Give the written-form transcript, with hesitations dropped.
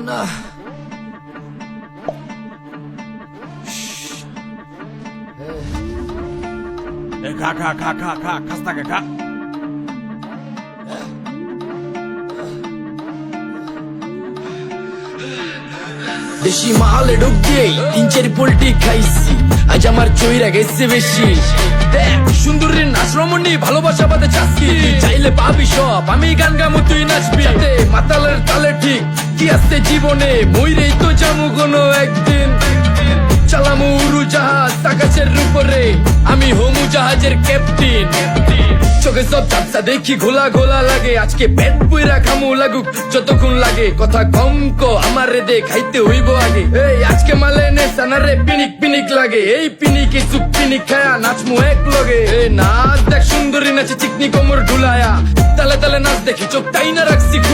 না খা খা খা খা খা খাস্তাকে খা। দেশি মালে ঢুক দিয়ে 3-4 পোল্টি খাইছি, আজ আমার চইরা গেছে বেশি। দেখ সুন্দরীর নাচ রমণী, ভালোবাসা বাদে চাচ্ছি, চাইলে পাবি সব, আমি গান গামু তুই নাচবি। মাতালের তালে ঠিক কি আছে জীবনে, মইরেই তো যামু কোনো একদিন। চালামু উড়োজাহাজ আকাশের উপরে, আমি হমু জাহাজের ক্যাপ্টেন। চোখে সব ঝাপসা দেখি ঘোলা ঘোলা লাগে, আজকে পেট পুইরা খামু লাগুক যতক্ষণ লাগে। কথা কম কো আমারে দে খাইতে হইব আগে, এই আজকে মালে নে সানারে পিনিক পিনিক লাগে। এই পিনিকে চুপ পিনিক খায়া নাচমু এক লগে। এই নাচ দেখ সুন্দরী নাচে চিকনি কোমর ঢুলায়া, তালে তালে নাচ দেখি চোখ তাই না রাখছি খোলা।